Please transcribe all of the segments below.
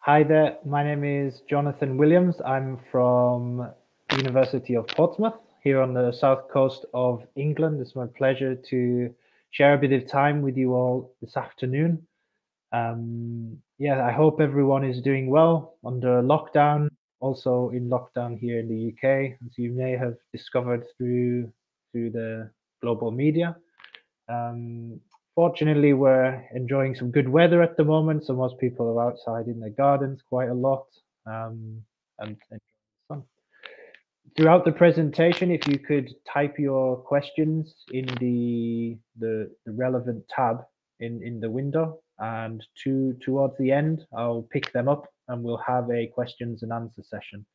Hi there, my name is Jonathan Williams. I'm from the University of Portsmouth here on the south coast of England. It's my pleasure to share a bit of time with you all this afternoon. Yeah, I hope everyone is doing well under lockdown, also in lockdown here in the UK, as you may have discovered through the global media. Um, Fortunately, we're enjoying some good weather at the moment, so most people are outside in their gardens quite a lot and enjoying the sun. Throughout the presentation, if you could type your questions in the relevant tab in the window, and towards the end, I'll pick them up and we'll have a questions and answer session.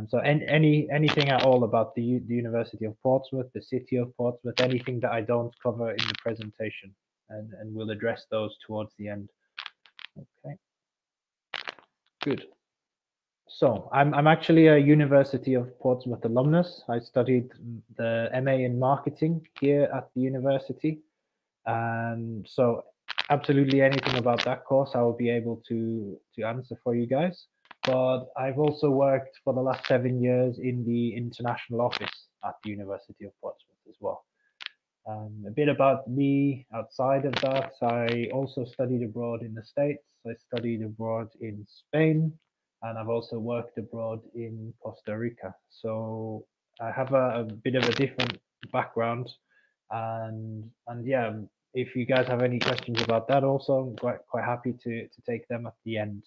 So anything at all about the University of Portsmouth, the city of Portsmouth, anything that I don't cover in the presentation, and we'll address those towards the end. Okay, good. So I'm actually a University of Portsmouth alumnus. I studied the MA in marketing here at the university, and so absolutely anything about that course I will be able to answer for you guys. But I've also worked for the last 7 years in the international office at the University of Portsmouth as well. A bit about me outside of that, I also studied abroad in the States. I studied abroad in Spain, and I've also worked abroad in Costa Rica. So I have a bit of a different background, and yeah, if you guys have any questions about that, also, I'm quite happy to take them at the end.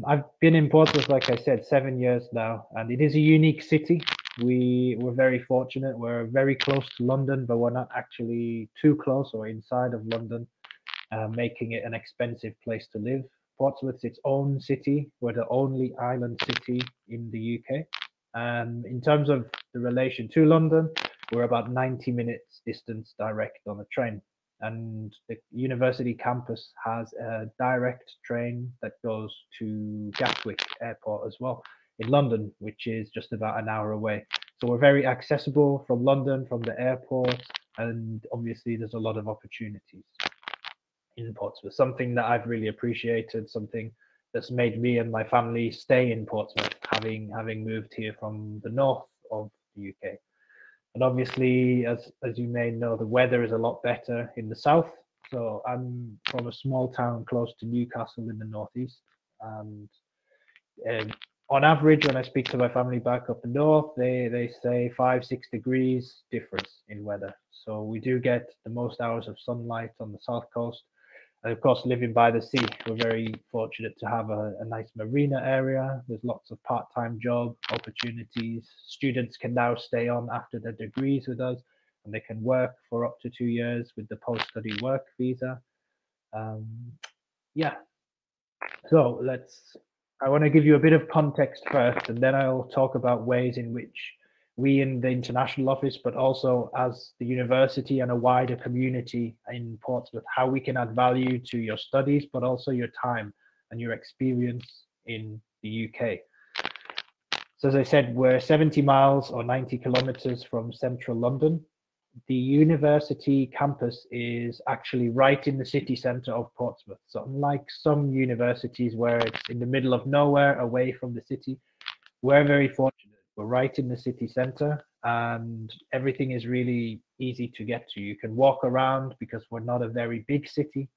I've been in Portsmouth, like I said, 7 years now, and it is a unique city. We're very fortunate. We're very close to London, but we're not actually too close or inside of London, making it an expensive place to live. Portsmouth's its own city. We're the only island city in the UK. In terms of the relation to London, we're about 90 minutes distance direct on a train. And the university campus has a direct train that goes to Gatwick Airport as well in London, which is just about an hour away. So we're very accessible from London, from the airport, and obviously there's a lot of opportunities in Portsmouth. Something that I've really appreciated, something that's made me and my family stay in Portsmouth, having moved here from the north of the UK. And obviously, as you may know, the weather is a lot better in the south. So I'm from a small town close to Newcastle in the northeast, and um, on average, when I speak to my family back up north, they say 5-6 degrees difference in weather. So we do get the most hours of sunlight on the south coast. And of course, living by the sea, we're very fortunate to have a nice marina area. There's lots of part-time job opportunities. Students can now stay on after their degrees with us, and they can work for up to 2 years with the post-study work visa. Um, yeah, so I want to give you a bit of context first, and then I'll talk about ways in which we in the international office, but also as the university and a wider community in Portsmouth, how we can add value to your studies, but also your time and your experience in the UK. So as I said, we're 70 miles or 90 kilometers from central London. The university campus is actually right in the city centre of Portsmouth. So unlike some universities where it's in the middle of nowhere, away from the city, we're very fortunate. We're right in the city centre, and everything is really easy to get to. You can walk around because we're not a very big city.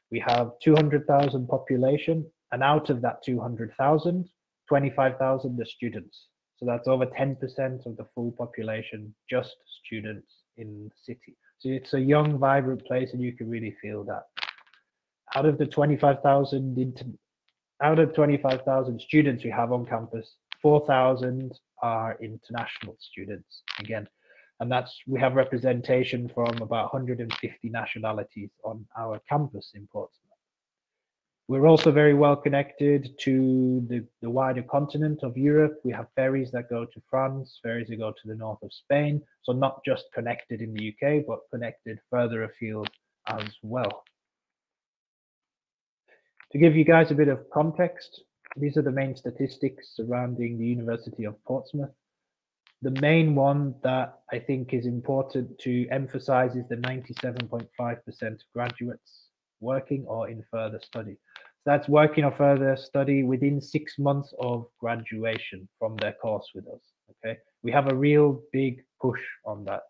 We have 200,000 population, and out of that 200,000, 25,000 are students. So that's over 10% of the full population, just students in the city. So it's a young, vibrant place, and you can really feel that. Out of the 25,000 out of 25,000 students we have on campus, 4,000 are international students again. And we have representation from about 150 nationalities on our campus in Portsmouth. We're also very well connected to the wider continent of Europe. We have ferries that go to France, ferries that go to the north of Spain. So not just connected in the UK, but connected further afield as well. To give you guys a bit of context, these are the main statistics surrounding the University of Portsmouth. The main one that I think is important to emphasize is the 97.5% graduates working or in further study. That's working or further study within 6 months of graduation from their course with us. Okay, we have a real big push on that.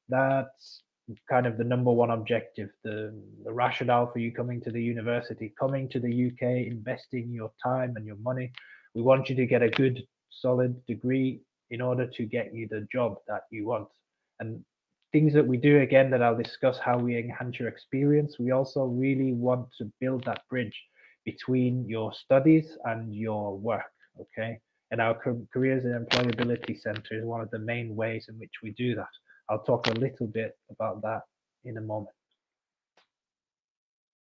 That's kind of the number one objective, the rationale for you coming to the university, coming to the UK, investing your time and your money. We want you to get a good, solid degree in order to get you the job that you want. And things that we do, again, that I'll discuss how we enhance your experience. We also really want to build that bridge between your studies and your work. Okay, and our careers and employability center is one of the main ways in which we do that. I'll talk a little bit about that in a moment.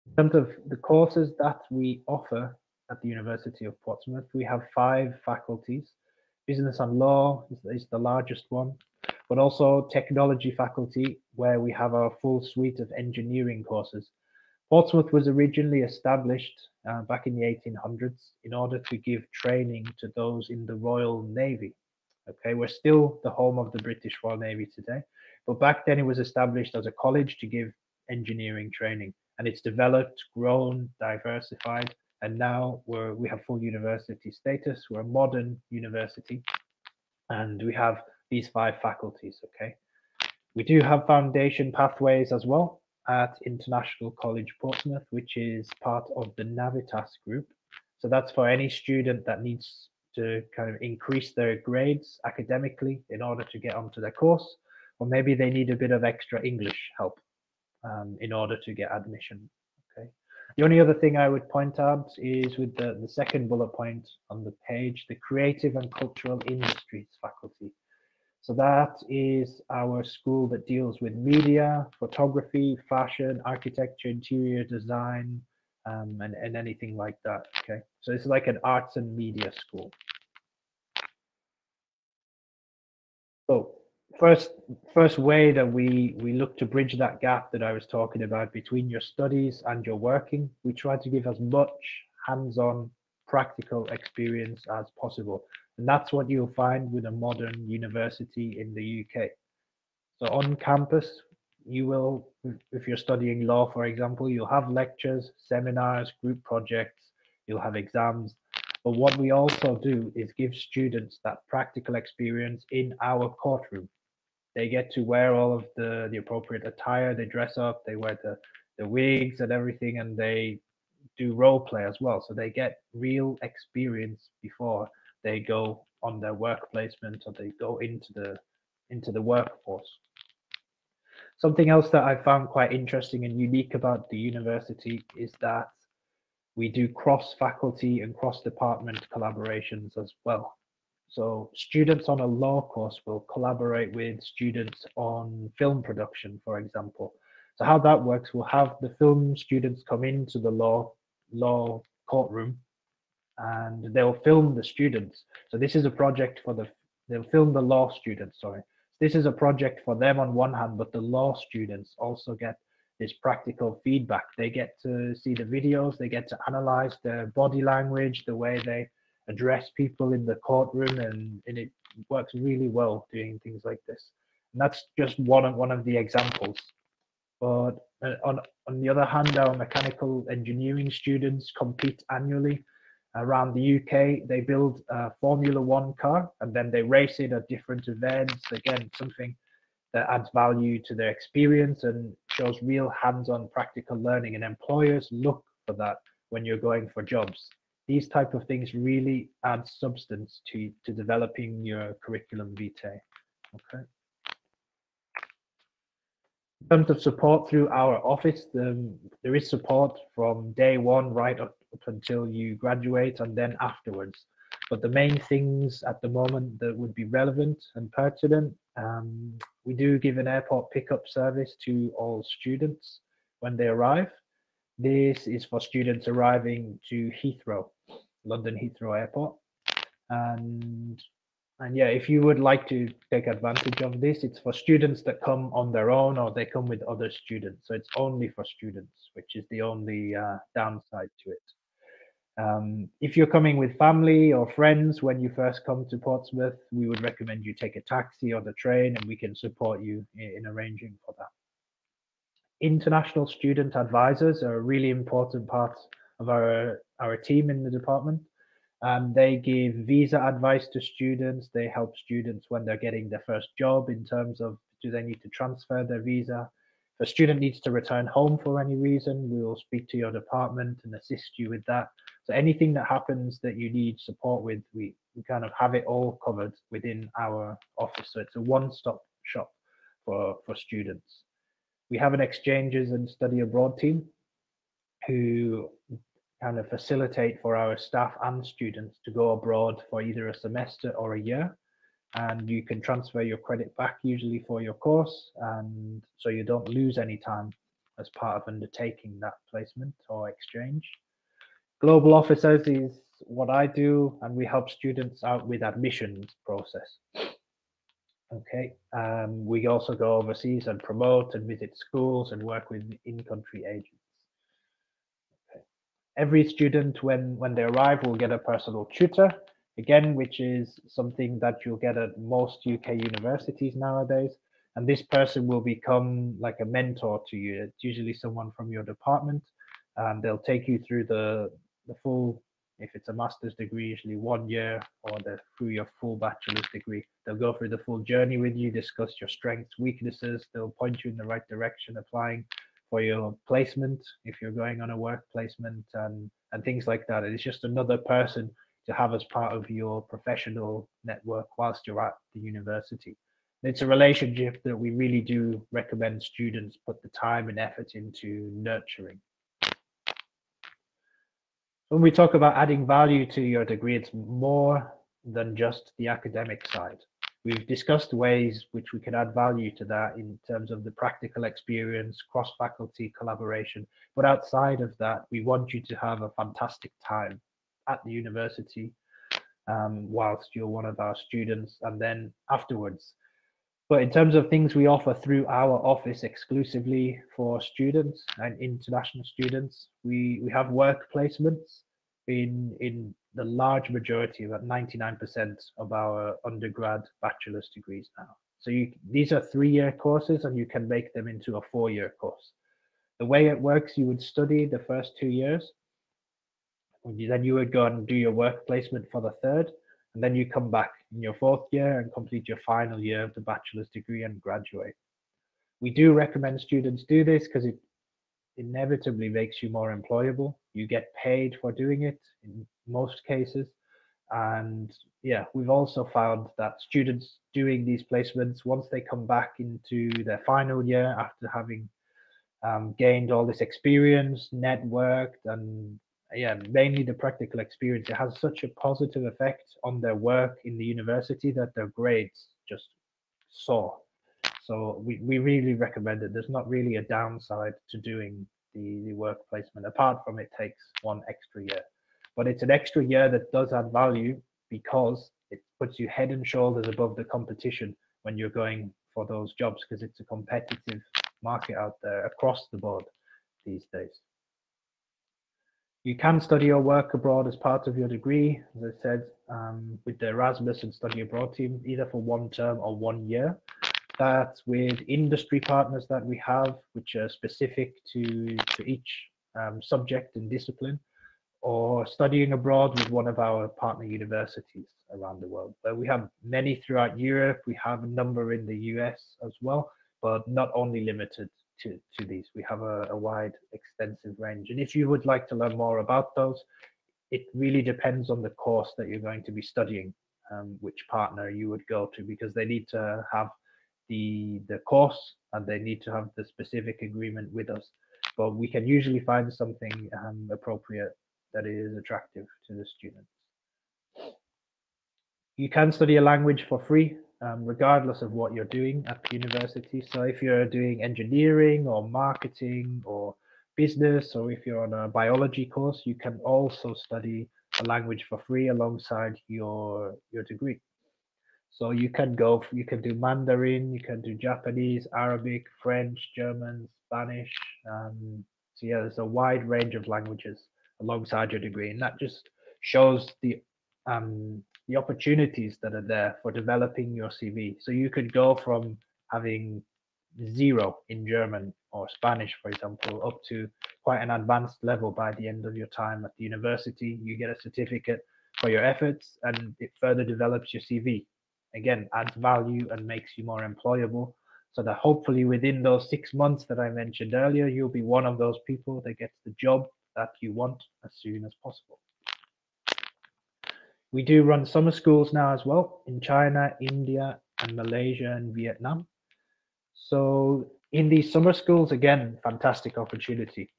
In terms of the courses that we offer at the University of Portsmouth, we have 5 faculties. Business and law is the largest one, but also technology faculty, where we have our full suite of engineering courses. Portsmouth was originally established back in the 1800s in order to give training to those in the Royal Navy. Okay, we're still the home of the British Royal Navy today, but back then it was established as a college to give engineering training, and it's developed, grown, diversified, and now we have full university status. We're a modern university, and we have these 5 faculties. Okay, we do have foundation pathways as well at International College Portsmouth, which is part of the Navitas group. So that's for any student that needs to kind of increase their grades academically in order to get onto their course, or maybe they need a bit of extra English help in order to get admission. Okay. The only other thing I would point out is with the second bullet point on the page, the creative and cultural industries faculty. So that is our school that deals with media, photography, fashion, architecture, interior design, and anything like that. Okay, so it's like an arts and media school. So first way that we look to bridge that gap that I was talking about between your studies and your working, we try to give as much hands-on practical experience as possible. And that's what you'll find with a modern university in the UK. So on campus, you will, if you're studying law, for example, you'll have lectures, seminars, group projects, you'll have exams. But what we also do is give students that practical experience in our courtroom. They get to wear all of the appropriate attire, they dress up, they wear the wigs and everything, and they do role play as well. So they get real experience before they go on their work placement or they go into the workforce. Something else that I found quite interesting and unique about the university is that we do cross-faculty and cross-department collaborations as well. So students on a law course will collaborate with students on film production, for example. So how that works, we'll have the film students come into the law courtroom and they'll film the students. So this is a project for they'll film the law students, sorry. This is a project for them on one hand, but the law students also get this practical feedback. They get to see the videos, they get to analyze their body language, the way they address people in the courtroom, and it works really well doing things like this. And that's just one of the examples. But on the other hand, our mechanical engineering students compete annually around the UK. They build a Formula One car and then they race it at different events. Again, something that adds value to their experience and shows real hands-on practical learning. And employers look for that when you're going for jobs. These type of things really add substance to developing your curriculum vitae. Okay. In terms of support through our office, there is support from day one right up until you graduate and then afterwards. But the main things at the moment that would be relevant and pertinent, we do give an airport pickup service to all students when they arrive. This is for students arriving to Heathrow, London Heathrow Airport. And yeah, if you would like to take advantage of this, it's for students that come on their own or they come with other students. So it's only for students, which is the only downside to it. If you're coming with family or friends when you first come to Portsmouth, we would recommend you take a taxi or the train, and we can support you in arranging for that. International student advisors are a really important part of our team in the department. They give visa advice to students. They help students when they're getting their first job in terms of, do they need to transfer their visa? If a student needs to return home for any reason, we will speak to your department and assist you with that. So anything that happens that you need support with, we kind of have it all covered within our office. So it's a one-stop shop for students. We have an exchanges and study abroad team who kind of facilitate for our staff and students to go abroad for either a semester or a year. And you can transfer your credit back usually for your course, and so you don't lose any time as part of undertaking that placement or exchange. Global officers is what I do, and we help students out with admissions process. Okay, we also go overseas and promote and visit schools and work with in-country agents. Okay. Every student, when they arrive, will get a personal tutor, again, which is something that you'll get at most UK universities nowadays. And this person will become like a mentor to you. It's usually someone from your department. They'll take you through the full, if it's a master's degree, usually 1 year, or through your full bachelor's degree. They'll go through the full journey with you, discuss your strengths, weaknesses. They'll point you in the right direction, applying for your placement if you're going on a work placement, and things like that. It's just another person to have as part of your professional network whilst you're at the university. It's a relationship that we really do recommend students put the time and effort into nurturing. When we talk about adding value to your degree, it's more than just the academic side. We've discussed ways which we can add value to that in terms of the practical experience, cross-faculty collaboration. But outside of that, we want you to have a fantastic time at the university whilst you're one of our students, and then afterwards. But in terms of things we offer through our office exclusively for students and international students, we have work placements in the large majority, about 99% of our undergrad bachelor's degrees now. So these are 3-year courses, and you can make them into a 4-year course. The way it works, you would study the first 2 years, then you would go and do your work placement for the third, and then you come back in your 4th year and complete your final year of the bachelor's degree and graduate. We do recommend students do this because it inevitably makes you more employable. You get paid for doing it in most cases. And yeah, we've also found that students doing these placements, once they come back into their final year after having gained all this experience, networked, and yeah, mainly the practical experience, it has such a positive effect on their work in the university that their grades just soar. So we really recommend it. There's not really a downside to doing the work placement, apart from it takes 1 extra year. But it's an extra year that does add value because it puts you head and shoulders above the competition when you're going for those jobs, because it's a competitive market out there across the board these days. You can study or work abroad as part of your degree, as I said, with the Erasmus and study abroad team, either for 1 term or 1 year. That's with industry partners that we have, which are specific to each subject and discipline, or studying abroad with one of our partner universities around the world. But we have many throughout Europe. We have a number in the US as well, but not only limited to these. We have a wide, extensive range. And if you would like to learn more about those, it really depends on the course that you're going to be studying, which partner you would go to, because they need to have the course and they need to have the specific agreement with us. But we can usually find something appropriate that is attractive to the students. You can study a language for free, regardless of what you're doing at the university. So if you're doing engineering or marketing or business, or if you're on a biology course, you can also study a language for free alongside your degree. So you can do Mandarin, you can do Japanese, Arabic, French, German, Spanish. So yeah, there's a wide range of languages alongside your degree, and that just shows the opportunities that are there for developing your CV. So you could go from having 0 in German or Spanish, for example, up to quite an advanced level by the end of your time at the university. You get a certificate for your efforts, and it further develops your CV. Again, adds value and makes you more employable, so that hopefully within those 6 months that I mentioned earlier, you'll be one of those people that gets the job that you want as soon as possible. We do run summer schools now as well in China, India, and Malaysia and Vietnam. So in these summer schools, again, fantastic opportunity.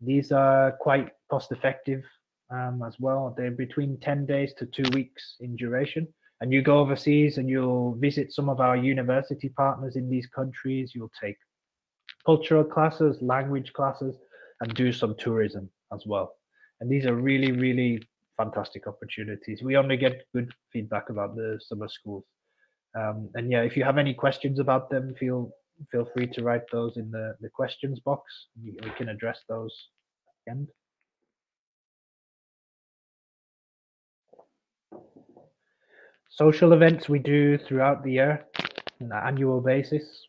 These are quite cost effective as well. They're between 10 days to 2 weeks in duration. And you go overseas and you'll visit some of our university partners in these countries. You'll take cultural classes, language classes, and do some tourism as well. And these are really, really fantastic opportunities. We only get good feedback about the summer schools. And yeah, if you have any questions about them, feel free to write those in the questions box. We can address those at the end. Social events we do throughout the year on an annual basis.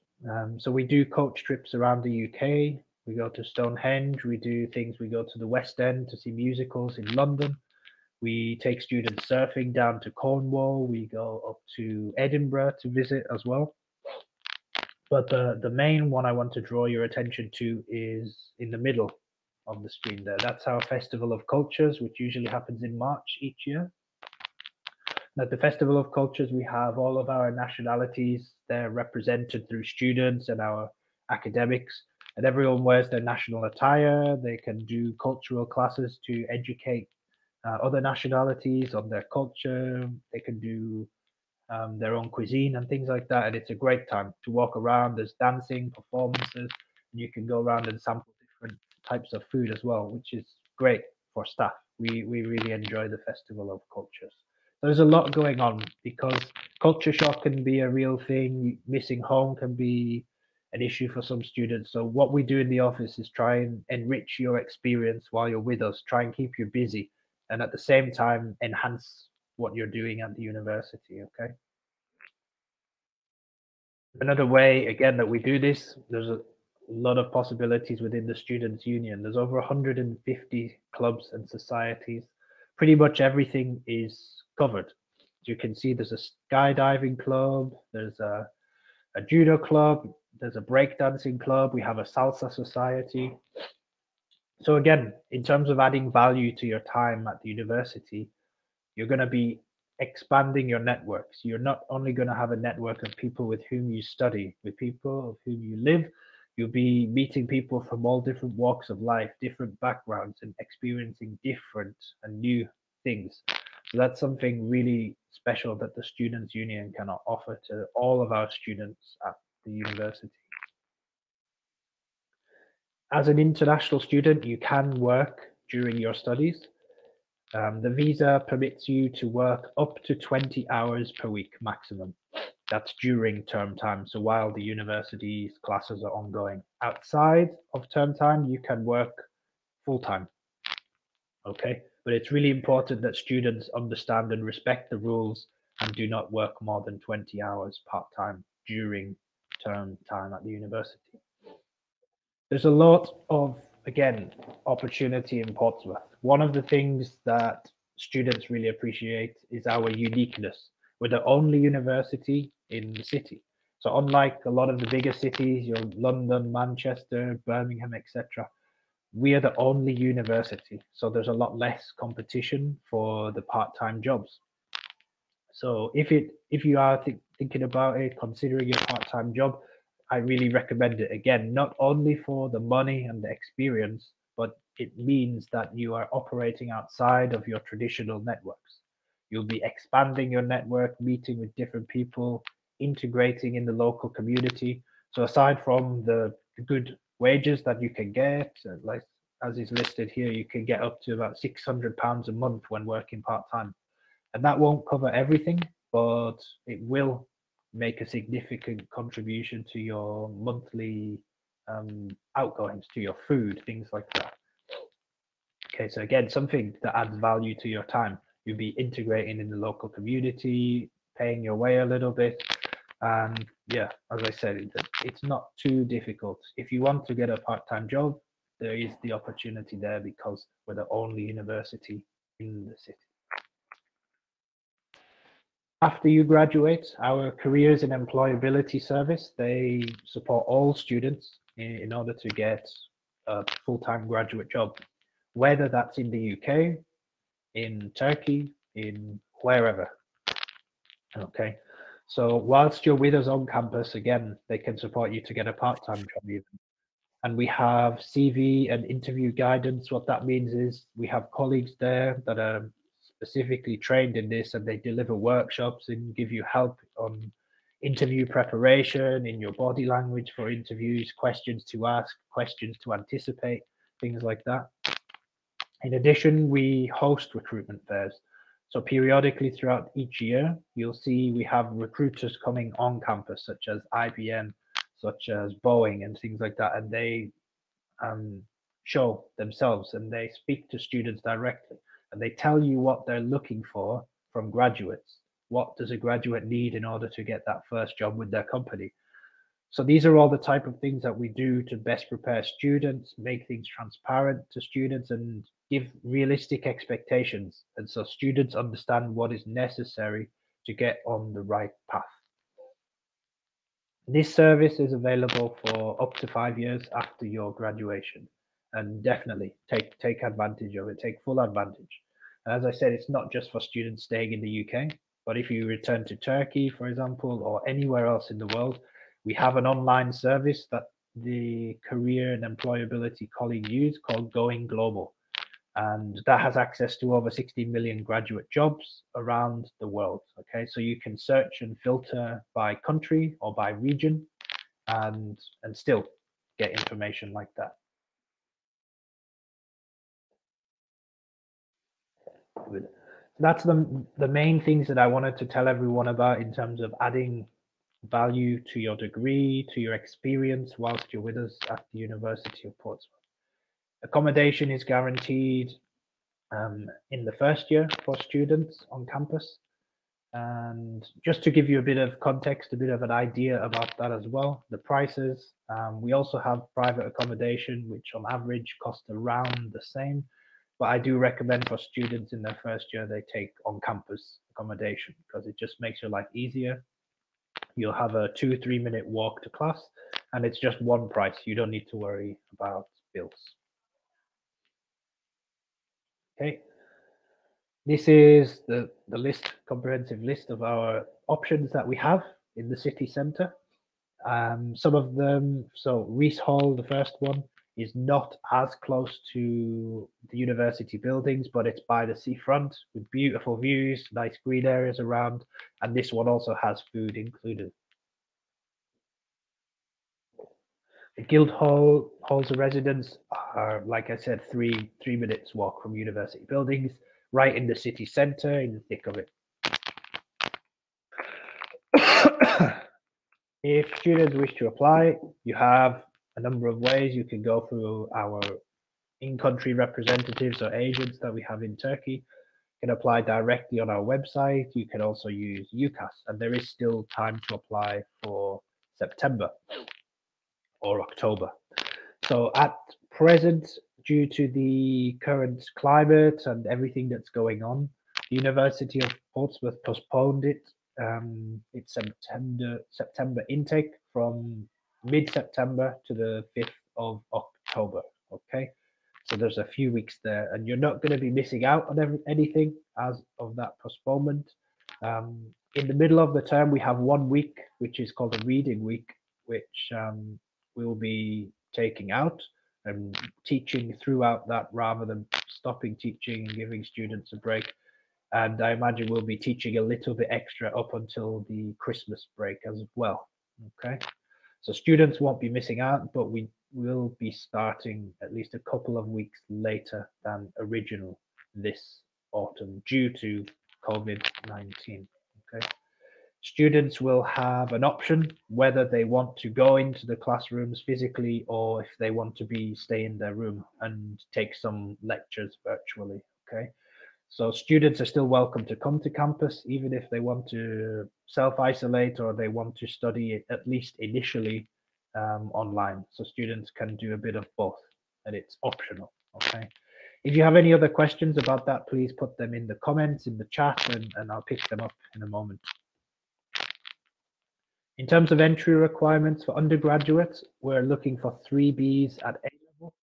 So we do coach trips around the UK. We go to Stonehenge. We do things. We go to the West End to see musicals in London. We take students surfing down to Cornwall. We go up to Edinburgh to visit as well. But the main one I want to draw your attention to is in the middle of the screen there. That's our Festival of Cultures, which usually happens in March each year. At the Festival of Cultures, we have all of our nationalities. They're represented through students and our academics, and everyone wears their national attire. They can do cultural classes to educate other nationalities on their culture. They can do their own cuisine and things like that. And it's a great time to walk around. There's dancing, performances, and you can go around and sample different types of food as well, which is great for staff. We really enjoy the Festival of Cultures. There's a lot going on because culture shock can be a real thing. Missing home can be an issue for some students. So what we do in the office is try and enrich your experience while you're with us, try and keep you busy, and at the same time enhance what you're doing at the university. Okay. Another way, again, that we do this, there's a lot of possibilities within the Students' Union. There's over 150 clubs and societies. Pretty much everything is covered. As you can see, there's a skydiving club, there's a judo club, there's a breakdancing club, we have a salsa society. So again, in terms of adding value to your time at the university, you're going to be expanding your networks. You're not only going to have a network of people with whom you study, with people with whom you live, you'll be meeting people from all different walks of life, different backgrounds, and experiencing different and new things. So that's something really special that the Students' Union can offer to all of our students at the university. As an international student, you can work during your studies. The visa permits you to work up to 20 hours per week maximum. That's during term time. So while the university's classes are ongoing. Outside of term time, you can work full time. Okay. But it's really important that students understand and respect the rules and do not work more than 20 hours part time during term time at the university. There's a lot of, again, opportunity in Portsmouth. One of the things that students really appreciate is our uniqueness. We're the only university in the city. So unlike a lot of the bigger cities, your London, Manchester, Birmingham, etc., we are the only university. So there's a lot less competition for the part-time jobs. So if you are thinking about it, considering a part-time job, I really recommend it. Again, not only for the money and the experience, but it means that you are operating outside of your traditional networks. You'll be expanding your network, meeting with different people, integrating in the local community. So aside from the good wages that you can get, like as is listed here, you can get up to about £600 a month when working part-time. And that won't cover everything, but it will make a significant contribution to your monthly outgoings, to your food, things like that. Okay, so again, something that adds value to your time. You'll be integrating in the local community, paying your way a little bit, and yeah, as I said, it's not too difficult. If you want to get a part-time job, there is the opportunity there because we're the only university in the city. After you graduate, our Careers and Employability Service, they support all students in order to get a full-time graduate job, whether that's in the UK, in Turkey, in wherever. Okay. So whilst you're with us on campus, again, they can support you to get a part-time job even. And we have CV and interview guidance. What that means is we have colleagues there that are specifically trained in this, and they deliver workshops and give you help on interview preparation, in your body language for interviews, questions to ask, questions to anticipate, things like that. In addition, we host recruitment fairs. So periodically throughout each year, you'll see we have recruiters coming on campus, such as IBM, such as Boeing, and things like that, and they show themselves and they speak to students directly, and they tell you what they're looking for from graduates. What does a graduate need in order to get that first job with their company? So these are all the type of things that we do to best prepare students, make things transparent to students, and give realistic expectations. And so students understand what is necessary to get on the right path. This service is available for up to 5 years after your graduation, and definitely take advantage of it, take full advantage. As I said, it's not just for students staying in the UK, but if you return to Turkey, for example, or anywhere else in the world, we have an online service that the career and employability colleagues use called Going Global. And that has access to over 60 million graduate jobs around the world. Okay, so you can search and filter by country or by region and still get information like that. Good. That's the main things that I wanted to tell everyone about in terms of adding value to your degree, to your experience whilst you're with us at the University of Portsmouth. Accommodation is guaranteed in the first year for students on campus. And just to give you a bit of context, a bit of an idea about that as well, the prices, we also have private accommodation, which on average costs around the same. But I do recommend for students in their first year, they take on-campus accommodation because it just makes your life easier. You'll have a 2-3 minute walk to class, and it's just one price. You don't need to worry about bills. Okay. This is the list, comprehensive list of our options that we have in the city centre. Some of them, so Rees Hall, the first one, is not as close to the university buildings, but it's by the seafront with beautiful views, nice green areas around, and this one also has food included. The Guildhall halls of residence are, like I said, three minutes walk from university buildings, right in the city centre, in the thick of it. If students wish to apply, you have a number of ways. You can go through our in-country representatives or agents that we have in Turkey. You can apply directly on our website. You can also use UCAS, and there is still time to apply for September or October. So at present, due to the current climate and everything that's going on, the University of Portsmouth postponed its September intake from mid-September to the 5th of October. Okay, so there's a few weeks there, and you're not going to be missing out on anything as of that postponement. In the middle of the term, we have 1 week, which is called a reading week, which we will be taking out and teaching throughout that rather than stopping teaching and giving students a break. And I imagine we'll be teaching a little bit extra up until the Christmas break as well. Okay, so students won't be missing out, but we will be starting at least a couple of weeks later than original this autumn due to COVID-19. Okay. Students will have an option whether they want to go into the classrooms physically or if they want to stay in their room and take some lectures virtually. Okay, So students are still welcome to come to campus, even if they want to self-isolate or they want to study at least initially online. So students can do a bit of both, and it's optional. Okay. If you have any other questions about that, please put them in the comments in the chat, and I'll pick them up in a moment. In terms of entry requirements for undergraduates, we're looking for 3 Bs at A level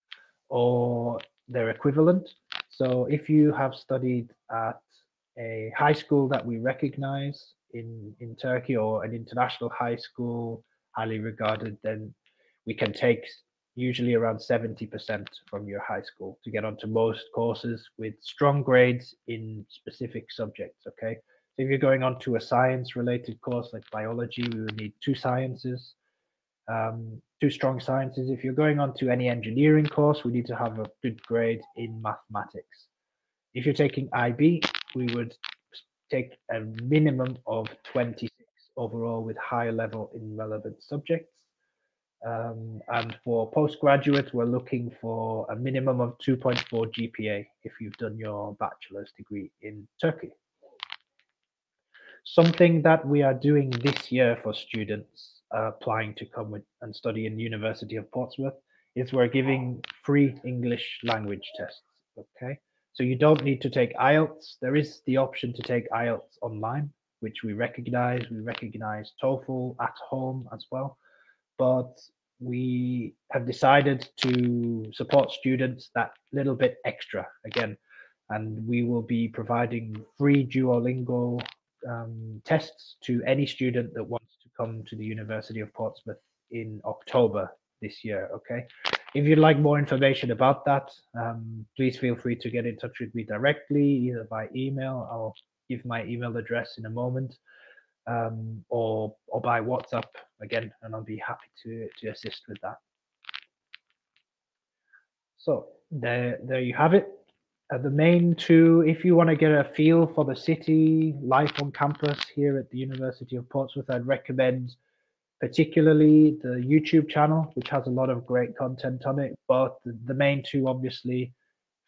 or their equivalent. So if you have studied at a high school that we recognize in Turkey, or an international high school, highly regarded, then we can take usually around 70% from your high school to get onto most courses with strong grades in specific subjects. Okay. So if you're going on to a science related course like biology, we would need 2 sciences, 2 strong sciences. If you're going on to any engineering course, we need to have a good grade in mathematics. If you're taking IB, we would take a minimum of 26 overall with high level in relevant subjects. And for postgraduate, we're looking for a minimum of 2.4 GPA if you've done your bachelor's degree in Turkey. Something that we are doing this year for students applying to come and study in the University of Portsmouth is we're giving free English language tests. Okay, so you don't need to take IELTS. There is the option to take IELTS online, which we recognize. We recognize TOEFL at home as well, but we have decided to support students that little bit extra again, and we will be providing free Duolingo tests to any student that wants to come to the University of Portsmouth in October this year. Okay, if you'd like more information about that, please feel free to get in touch with me directly, either by email. I'll give my email address in a moment, or by WhatsApp again, and I'll be happy to assist with that. So there you have it. The main 2, if you want to get a feel for the city, life on campus here at the University of Portsmouth, I'd recommend particularly the YouTube channel, which has a lot of great content on it. But the main 2, obviously,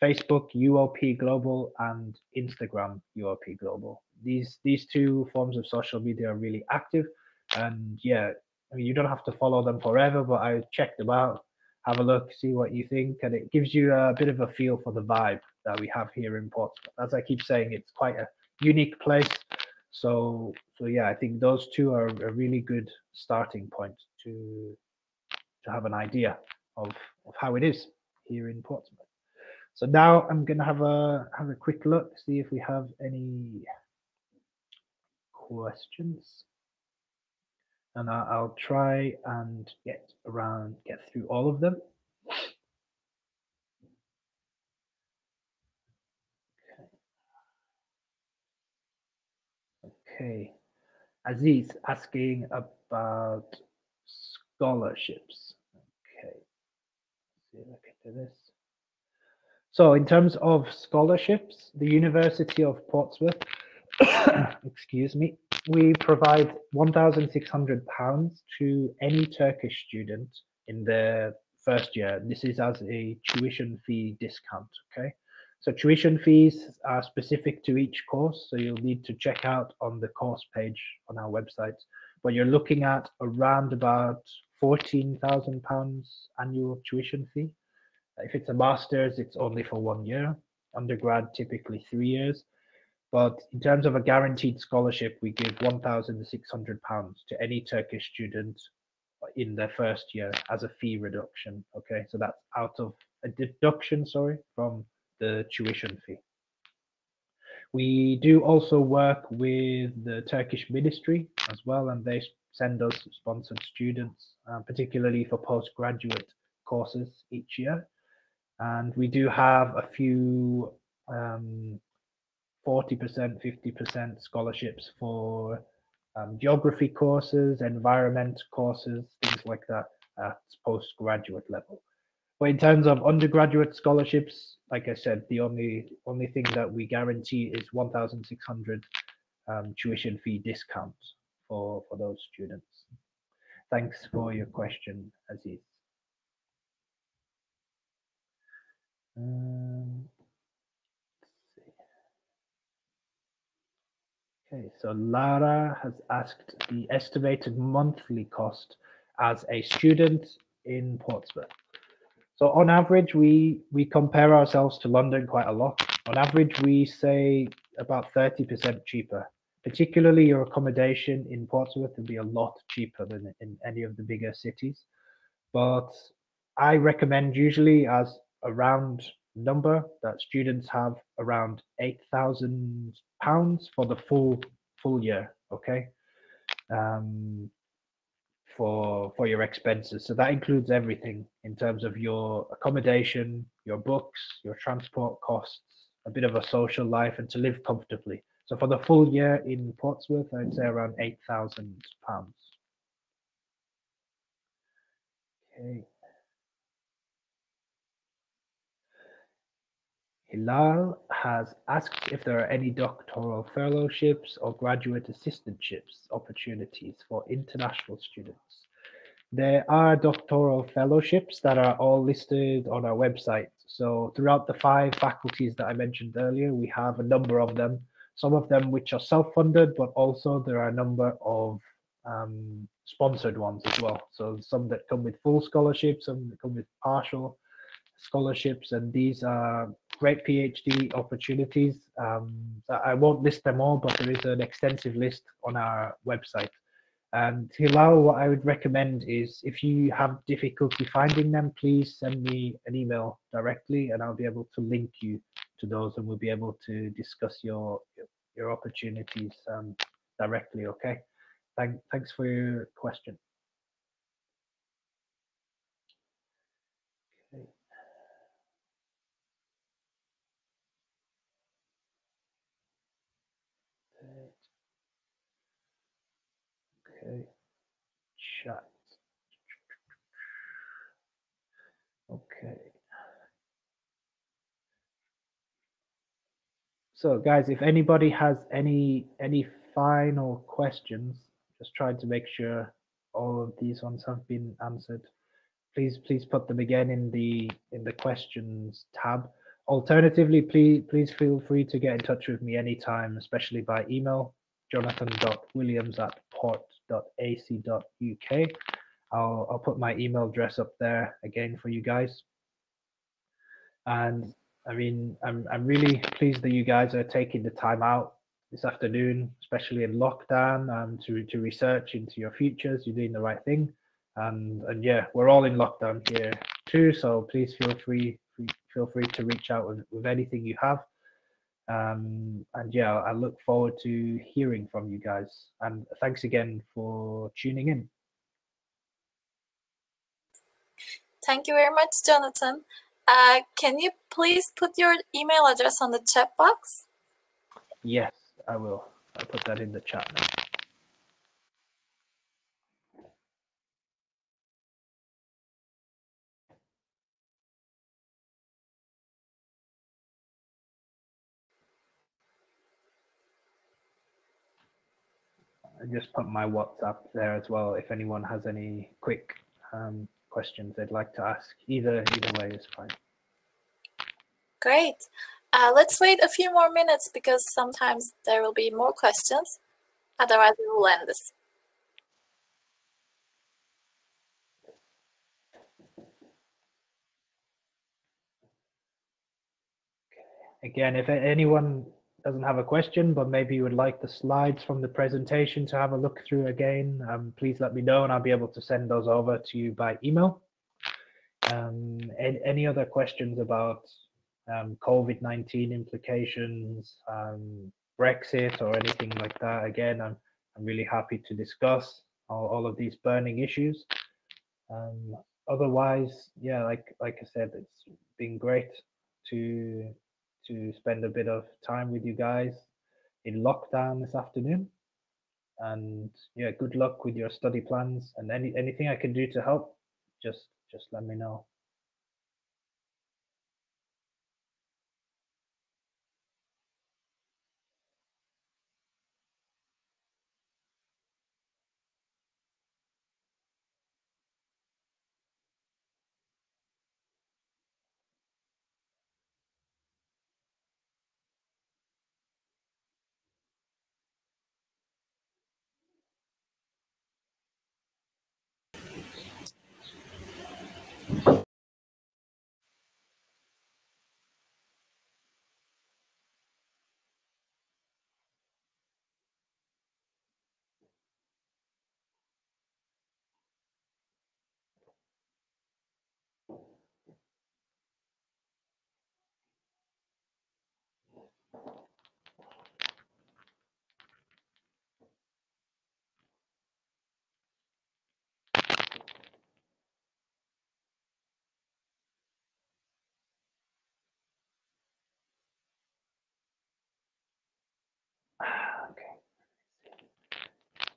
Facebook UOP Global and Instagram UOP Global. These 2 forms of social media are really active, and yeah, I mean, you don't have to follow them forever, but I check them out, have a look, see what you think, and it gives you a bit of a feel for the vibe that we have here in Portsmouth. As I keep saying, it's quite a unique place. So yeah, I think those 2 are a really good starting point to have an idea of how it is here in Portsmouth. So now I'm going to have a quick look, see if we have any questions, and I'll try and get through all of them. Okay. Aziz asking about scholarships. Okay. Let's see if I can do this. So in terms of scholarships, the University of Portsmouth, excuse me, we provide £1,600 to any Turkish student in their first year. This is as a tuition fee discount, okay? So tuition fees are specific to each course, so you'll need to check out on the course page on our website. But you're looking at around about £14,000 annual tuition fee. If it's a master's, it's only for 1 year. Undergrad, typically 3 years. But in terms of a guaranteed scholarship, we give £1,600 to any Turkish student in their first year as a fee reduction. Okay, so that's out of a deduction, sorry, from the tuition fee. We do also work with the Turkish ministry as well, and they send us sponsored students, particularly for postgraduate courses each year. And we do have a few 40%, 50% scholarships for geography courses, environment courses, things like that at postgraduate level. But in terms of undergraduate scholarships, like I said, the only thing that we guarantee is 1,600 tuition fee discount for those students. Thanks for your question, Aziz. Okay, so Lara has asked the estimated monthly cost as a student in Portsmouth. So on average, we compare ourselves to London quite a lot. On average, we say about 30% cheaper. Particularly your accommodation in Portsmouth will be a lot cheaper than in any of the bigger cities. But I recommend usually as a round number that students have around £8,000 for the full year. Okay, um, for your expenses. So that includes everything in terms of your accommodation, your books, your transport costs, a bit of a social life, and to live comfortably. So for the full year in Portsmouth, I'd say around £8,000. Okay. Hilal has asked if there are any doctoral fellowships or graduate assistantships opportunities for international students. There are doctoral fellowships that are all listed on our website. So throughout the 5 faculties that I mentioned earlier, we have a number of them. Some of them which are self-funded, but also there are a number of sponsored ones as well. So some that come with full scholarships, some that come with partial scholarships, and these are great PhD opportunities. I won't list them all, but there is an extensive list on our website. And Hilal, what I would recommend is if you have difficulty finding them, please send me an email directly and I'll be able to link you to those and we'll be able to discuss your opportunities directly, okay? Thanks for your question. Okay. Okay, chat. Okay. So guys, if anybody has any final questions, just trying to make sure all of these ones have been answered. Please put them again in the questions tab. Alternatively, please feel free to get in touch with me anytime, especially by email, jonathan.williams@port.ac.uk. I'll put my email address up there again for you guys. And I mean, I'm really pleased that you guys are taking the time out this afternoon, especially in lockdown, to research into your futures. You're doing the right thing, and yeah, we're all in lockdown here too. So please feel free to reach out with anything you have. And yeah, I look forward to hearing from you guys. And thanks again for tuning in. Thank you very much, Jonathan. Can you please put your email address on the chat box? Yes, I will. I'll put that in the chat now. I just put my WhatsApp there as well. If anyone has any quick questions they'd like to ask, either way is fine. Great. Let's wait a few more minutes because sometimes there will be more questions. Otherwise, we will end this. Again, if anyone doesn't have a question, but maybe you would like the slides from the presentation to have a look through again, please let me know and I'll be able to send those over to you by email. Any other questions about COVID-19 implications, Brexit or anything like that, again, I'm really happy to discuss all of these burning issues. Otherwise, yeah, like I said, it's been great to spend a bit of time with you guys in lockdown this afternoon. And yeah, good luck with your study plans, and anything I can do to help, just let me know.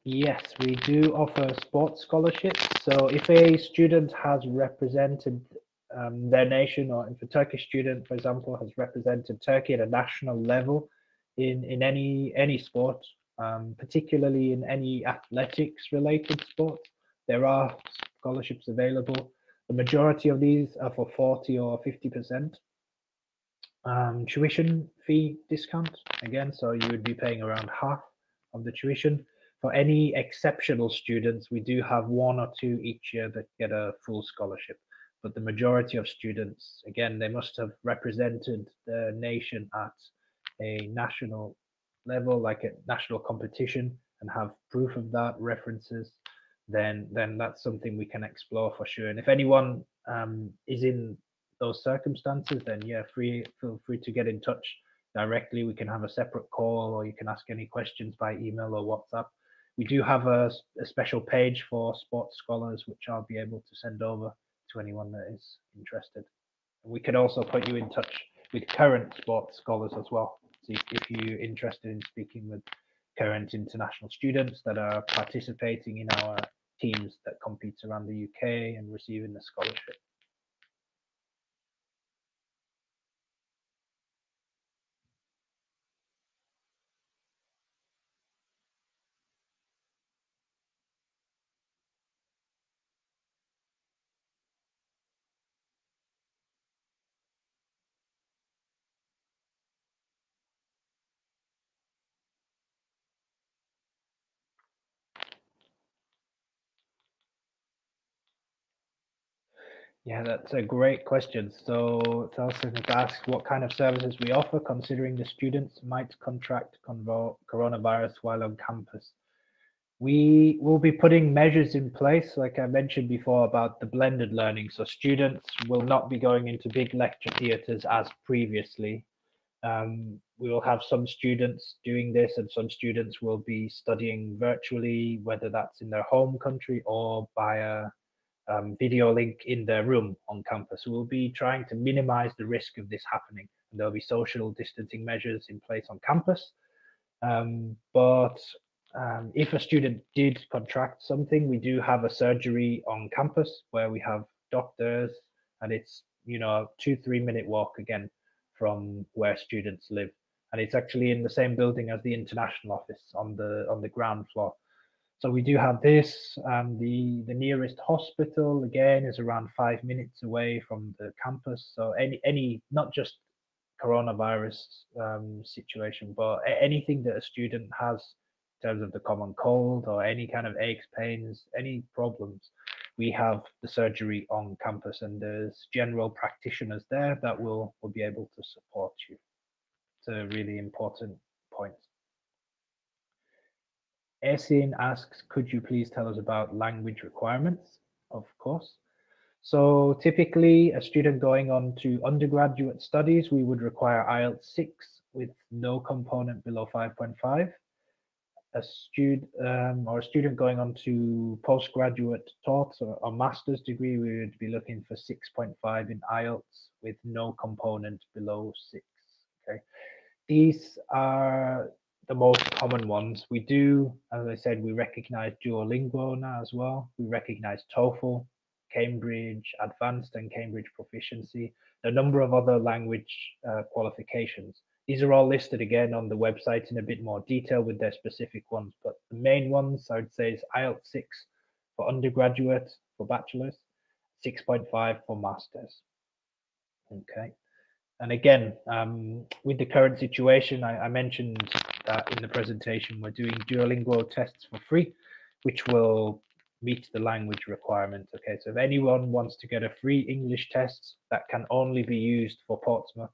Yes, we do offer sports scholarships. So if a student has represented their nation, or if a Turkish student, for example, has represented Turkey at a national level in any sport, particularly in any athletics related sport, there are scholarships available. The majority of these are for 40 or 50% tuition fee discount again, so you would be paying around half of the tuition. For any exceptional students, we do have one or two each year that get a full scholarship, but the majority of students, again, they must have represented the nation at a national level, like a national competition, and have proof of that, references. Then that's something we can explore for sure. And if anyone is in those circumstances, then yeah, feel free to get in touch directly. We can have a separate call, or you can ask any questions by email or WhatsApp. We do have a special page for sports scholars, which I'll be able to send over to anyone that is interested. We could also put you in touch with current sports scholars as well. So if you're interested in speaking with current international students that are participating in our teams that compete around the UK and receiving the scholarship. Yeah, that's a great question. So Telson has asked what kind of services we offer, considering the students might contract coronavirus while on campus. We will be putting measures in place, like I mentioned before, about the blended learning. So students will not be going into big lecture theatres as previously. We will have some students doing this, and some students will be studying virtually, whether that's in their home country or via video link in their room on campus. We'll be trying to minimize the risk of this happening. And there'll be social distancing measures in place on campus. But if a student did contract something, we do have a surgery on campus where we have doctors, and it's a 2-3 minute walk again from where students live, and it's actually in the same building as the international office on the ground floor. So we do have this. The nearest hospital again is around 5 minutes away from the campus. So any not just coronavirus situation, but anything that a student has in terms of the common cold or any kind of aches, pains, any problems, we have the surgery on campus, and there's general practitioners there that will be able to support you. It's a really important point. Esin asks, could you please tell us about language requirements? Of course. So typically, a student going on to undergraduate studies, we would require IELTS 6 with no component below 5.5. A student going on to postgraduate taught or master's degree, we would be looking for 6.5 in IELTS with no component below 6. Okay, these are the most common ones. We do, as I said, we recognize Duolingo now as well. We recognize TOEFL, Cambridge Advanced and Cambridge Proficiency, a number of other language qualifications. These are all listed again on the website in a bit more detail with their specific ones, but the main ones I would say is IELTS 6 for undergraduate, for bachelor's, 6.5 for masters. Okay. And again, with the current situation, I mentioned that in the presentation, we're doing Duolingo tests for free, which will meet the language requirement. Okay, so if anyone wants to get a free English test that can only be used for Portsmouth,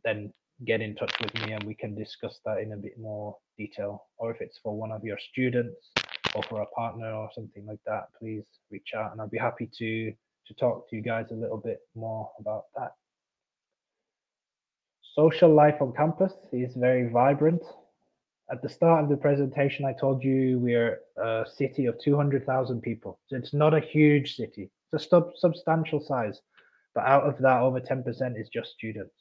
then get in touch with me and we can discuss that in a bit more detail. Or if it's for one of your students or for a partner or something like that, please reach out and I'll be happy to talk to you guys a little bit more about that. Social life on campus is very vibrant. At the start of the presentation, I told you we're a city of 200,000 people. So it's not a huge city. It's a substantial size, but out of that, over 10% is just students.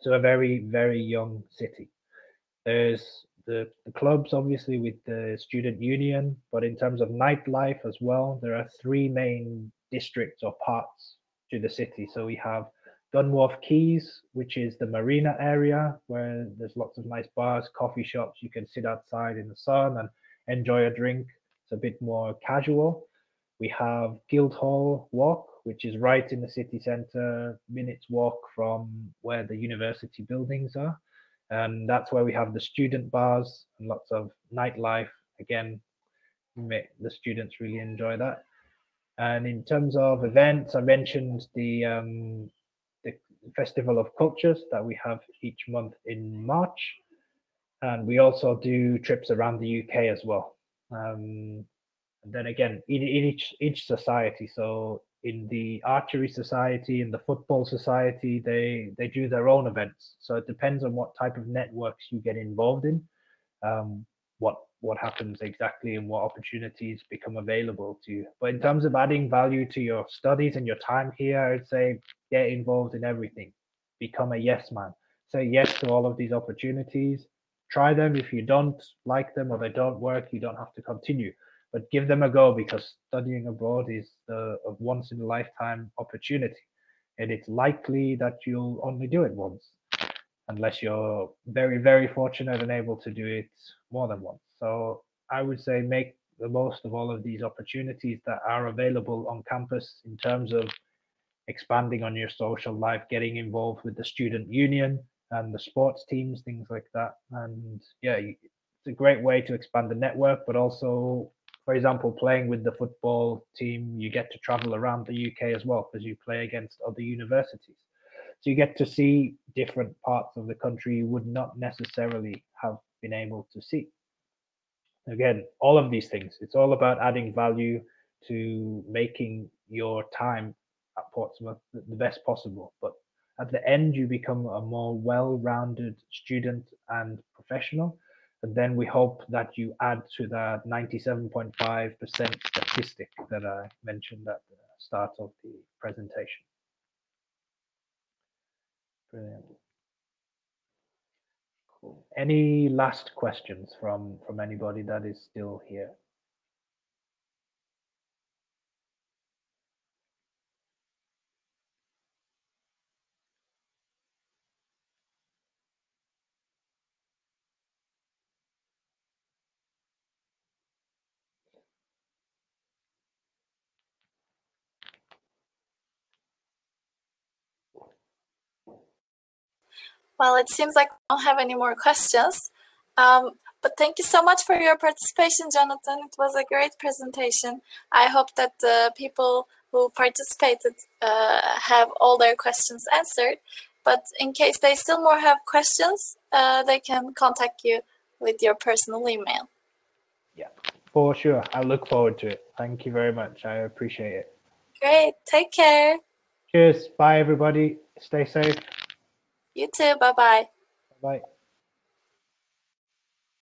So a very, very young city. There's the clubs, obviously, with the student union, but in terms of nightlife as well, there are three main districts or parts to the city. So we have Dunwharf Quays, which is the marina area where there's lots of nice bars, coffee shops. You can sit outside in the sun and enjoy a drink. It's a bit more casual. We have Guildhall Walk, which is right in the city centre, minutes walk from where the university buildings are. And that's where we have the student bars and lots of nightlife. Again, the students really enjoy that. And in terms of events, I mentioned the Festival of Cultures that we have each month in March. And we also do trips around the UK as well. And then again, in each society, so in the archery society, in the football society, they do their own events. So it depends on what type of networks you get involved in, what happens exactly and what opportunities become available to you. But in terms of adding value to your studies and your time here, I'd say get involved in everything. Become a yes man. Say yes to all of these opportunities. Try them. If you don't like them or they don't work, you don't have to continue. But give them a go, because studying abroad is a once in a lifetime opportunity. And it's likely that you'll only do it once, unless you're very, very fortunate and able to do it more than once. So I would say make the most of all of these opportunities that are available on campus in terms of expanding on your social life, getting involved with the student union and the sports teams, things like that. And yeah, it's a great way to expand the network, but also, for example, playing with the football team, you get to travel around the UK as well, because you play against other universities. So you get to see different parts of the country you would not necessarily have been able to see. Again, all of these things, it's all about adding value to making your time at Portsmouth the best possible. But at the end, you become a more well-rounded student and professional. And then we hope that you add to that 97.5% statistic that I mentioned at the start of the presentation. Brilliant. Cool. Any last questions from anybody that is still here? Well, it seems like I don't have any more questions. But thank you so much for your participation, Jonathan. It was a great presentation. I hope that the people who participated have all their questions answered. But in case they still more have questions, they can contact you with your personal email. Yeah, for sure. I look forward to it. Thank you very much. I appreciate it. Great. Take care. Cheers. Bye, everybody. Stay safe. You too. Bye-bye. Bye.